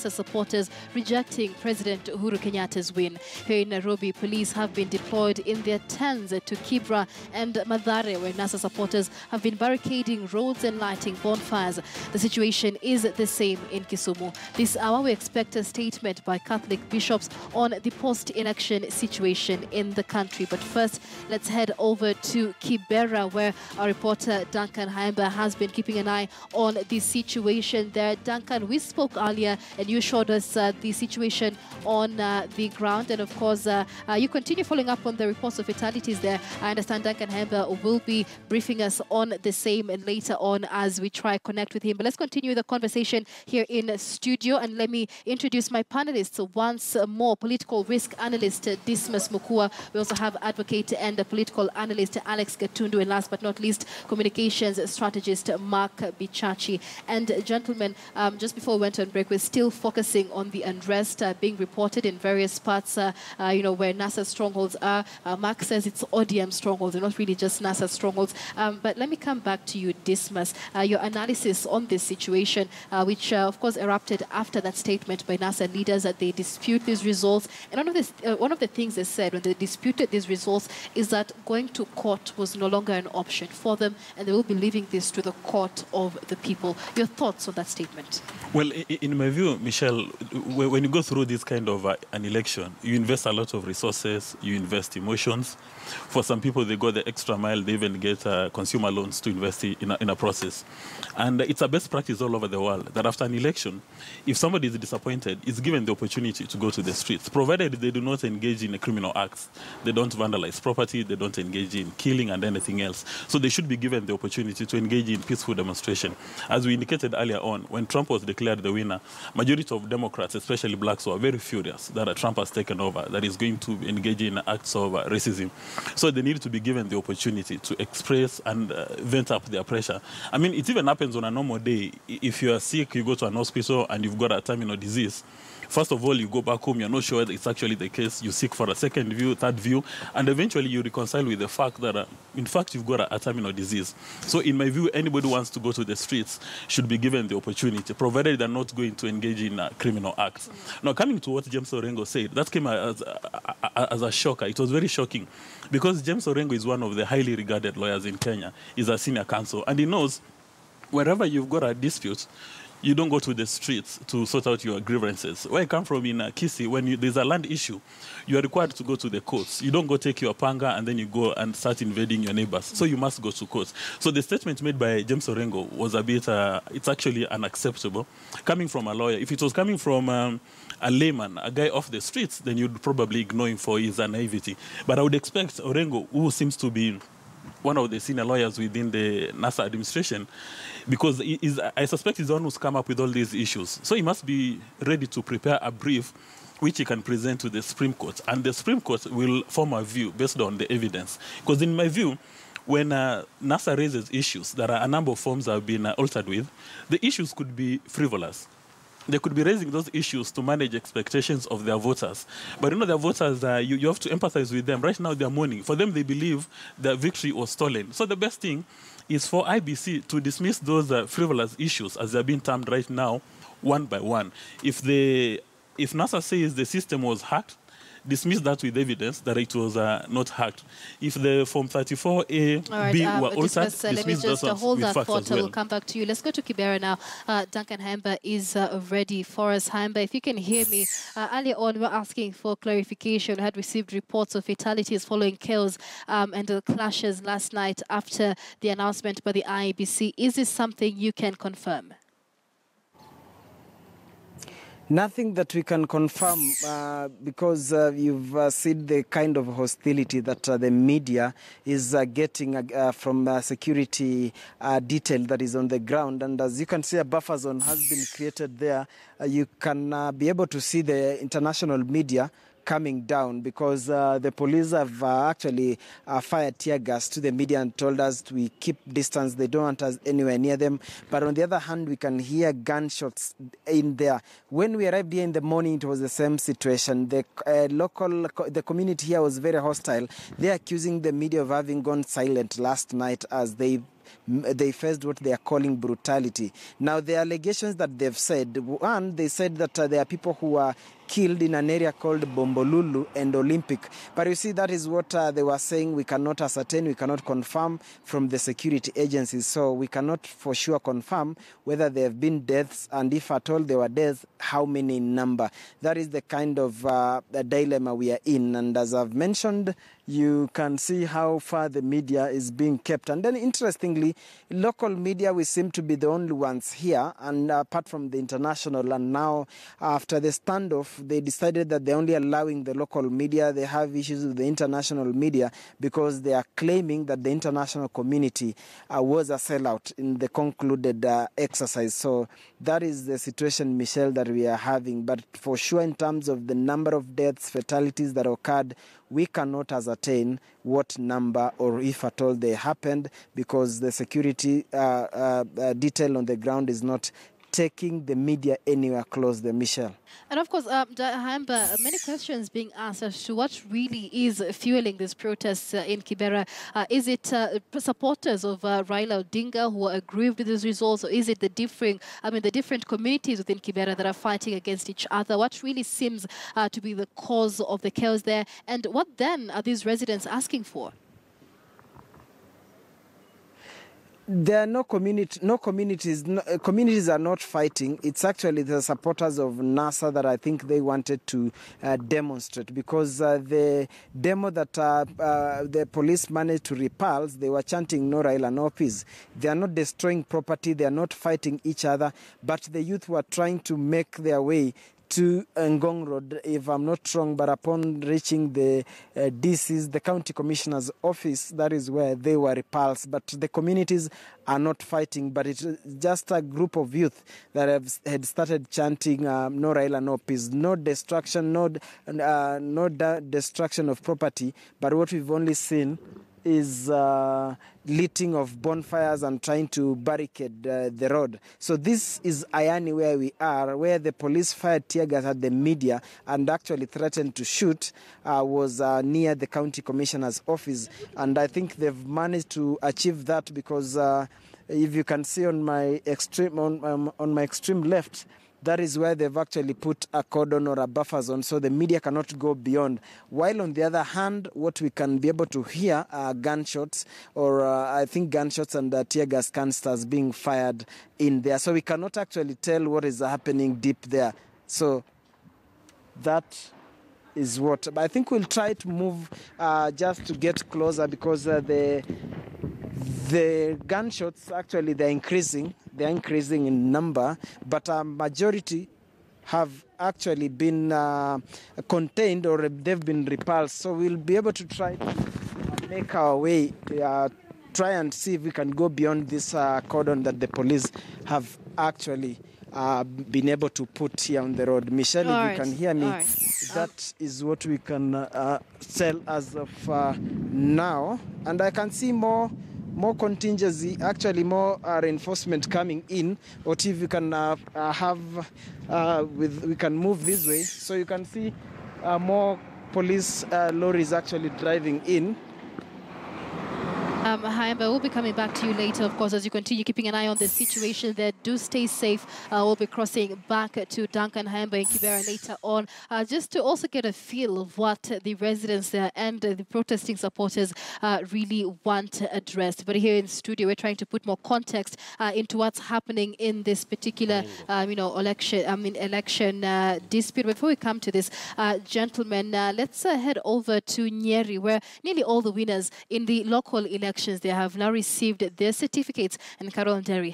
NASA supporters rejecting President Uhuru Kenyatta's win. Here in Nairobi, police have been deployed in their tens to Kibra and Mathare, where NASA supporters have been barricading roads and lighting bonfires. The situation is the same in Kisumu. This hour, we expect a statement by Catholic bishops on the post-election situation in the country. But first, let's head over to Kibera, where our reporter Duncan Haimba has been keeping an eye on the situation there. Duncan, we spoke earlier and you showed us the situation on the ground. And of course, you continue following up on the reports of fatalities there. I understand Duncan Haimba will be briefing us on the same and later on as we try to connect with him. But let's continue the conversation here in studio, and let me introduce my panelists once more. Political risk analyst Dismas Mukua. We also have advocate and political analyst Alex Gatundu, and last but not least, communications strategist Mark Bichachi. And gentlemen, just before we went on break, we're still focusing on the unrest being reported in various parts, where NASA strongholds are. Mark says it's ODM strongholds, and not really just NASA strongholds. But let me come back to you, Dismas. Your analysis on this situation, which of course erupted after that statement by NASA leaders that they dispute these results. And one of the things they said when they disputed these results is that going to court was no longer an option for them, and they will be leaving this to the court of the people. Your thoughts on that statement? Well, in my view, Michelle, when you go through this kind of an election, you invest a lot of resources, you invest emotions. For some people, they go the extra mile, they even get consumer loans to invest in a process. And it's a best practice all over the world that after an election, if somebody is disappointed, is given the opportunity to go to the streets, provided they do not engage in criminal acts. They don't vandalize property, they don't engage in killing and anything else. So they should be given the opportunity to engage in peaceful demonstration. As we indicated earlier on, when Trump was declared the winner, majority of Democrats, especially blacks, were very furious that Trump has taken over, that is going to engage in acts of racism. So they need to be given the opportunity to express and vent up their pressure. I mean, it even happens on a normal day. If you are sick, you go to an hospital and you've got a terminal disease. First of all, you go back home, you're not sure whether it's actually the case. You seek for a second view, third view, and eventually you reconcile with the fact that, in fact, you've got a terminal disease. So in my view, anybody who wants to go to the streets should be given the opportunity, provided they're not going to engage in criminal acts. Now, coming to what James Orengo said, that came as a shocker. It was very shocking because James Orengo is one of the highly regarded lawyers in Kenya. He's a senior counsel, and he knows wherever you've got a dispute, you don't go to the streets to sort out your grievances. Where I come from in Kisii, when there's a land issue, you are required to go to the courts. You don't go take your panga and then you go and start invading your neighbors. So you must go to courts. So the statement made by James Orengo was a bit, it's actually unacceptable. Coming from a lawyer, if it was coming from a layman, a guy off the streets, then you'd probably ignore him for his naivety. But I would expect Orengo, who seems to be one of the senior lawyers within the NASA administration, because I suspect he's the one who's come up with all these issues. So he must be ready to prepare a brief which he can present to the Supreme Court. And the Supreme Court will form a view based on the evidence. Because in my view, when NASA raises issues, there are a number of forms that have been altered with. The issues could be frivolous. They could be raising those issues to manage expectations of their voters. But you know, their voters, you have to empathize with them. Right now, they're mourning. For them, they believe their victory was stolen. So the best thing is for IBC to dismiss those frivolous issues as they're being termed right now, one by one. If NASA says the system was hacked, dismiss that with evidence that it was not hacked. If the Form 34A, right, B were altered, let me just hold that thought. Well. We'll come back to you. Let's go to Kibera now. Duncan Haimba is ready for us. Haimba, if you can hear me, earlier on we were asking for clarification. We had received reports of fatalities following chaos and the clashes last night after the announcement by the IEBC. Is this something you can confirm? Nothing that we can confirm because you've seen the kind of hostility that the media is getting from security detail that is on the ground. And as you can see, a buffer zone has been created there. You can be able to see the international media coming down because the police have actually fired tear gas to the media and told us we keep distance. They don't want us anywhere near them. But on the other hand, we can hear gunshots in there. When we arrived here in the morning, it was the same situation. The community here was very hostile. They're accusing the media of having gone silent last night as they they faced what they are calling brutality. Now, the allegations that they've said, one, they said that there are people who are killed in an area called Bombolulu and Olympic. But you see, that is what they were saying. We cannot ascertain, we cannot confirm from the security agencies. So we cannot for sure confirm whether there have been deaths, and if at all there were deaths, how many in number. That is the kind of dilemma we are in. And as I've mentioned, you can see how far the media is being kept. And then interestingly, local media, we seem to be the only ones here, and apart from the international. And now, after the standoff, they decided that they're only allowing the local media. They have issues with the international media because they are claiming that the international community was a sellout in the concluded exercise. So that is the situation, Michelle, that we are having. But for sure, in terms of the number of deaths, fatalities that occurred, we cannot ascertain what number or if at all they happened, because the security detail on the ground is not taking the media anywhere close there, Michelle. And of course, Hamba, many questions being asked as to what really is fueling these protests in Kibera. Is it supporters of Raila Odinga who are aggrieved with these results, or is it the different communities within Kibera that are fighting against each other? What really seems to be the cause of the chaos there? And what then are these residents asking for? There are no communities. Communities are not fighting. It's actually the supporters of NASA that I think they wanted to demonstrate, because the demo that the police managed to repulse, they were chanting "No Raila, no peace." They are not destroying property. They are not fighting each other. But the youth were trying to make their way to Ngong Road, if I'm not wrong, but upon reaching the DC's, the county commissioner's office, that is where they were repulsed. But the communities are not fighting, but it's just a group of youth that had started chanting "No Raila, no peace," no destruction, no destruction of property. But what we've only seen is lighting of bonfires and trying to barricade the road. So this is Ayani, where we are, where the police fired tear gas at the media and actually threatened to shoot, was near the county commissioner's office. And I think they've managed to achieve that, because if you can see on my extreme on my extreme left, that is where they've actually put a cordon or a buffer zone, so the media cannot go beyond. While on the other hand, what we can be able to hear are gunshots, or I think gunshots and tear gas canisters being fired in there. So we cannot actually tell what is happening deep there. So that is what. But I think we'll try to move just to get closer, because the gunshots, actually, they're increasing. They're increasing in number, but a majority have actually been contained, or they've been repulsed. So we'll be able to try to make our way, try and see if we can go beyond this cordon that the police have actually been able to put here on the road. Michelle, if you can hear me, that is what we can tell as of now. And I can see more contingency, actually more reinforcement coming in. What if you can we can move this way, so you can see more police lorries actually driving in. Hi, we'll be coming back to you later, of course, as you continue keeping an eye on the situation there. Do stay safe. We'll be crossing back to Duncan Haimba in Kibera later on, just to also get a feel of what the residents there and the protesting supporters really want addressed. But here in studio, we're trying to put more context into what's happening in this particular, election dispute. Before we come to this, gentlemen, let's head over to Nyeri, where nearly all the winners in the local elections, they have now received their certificates, and Carol Derry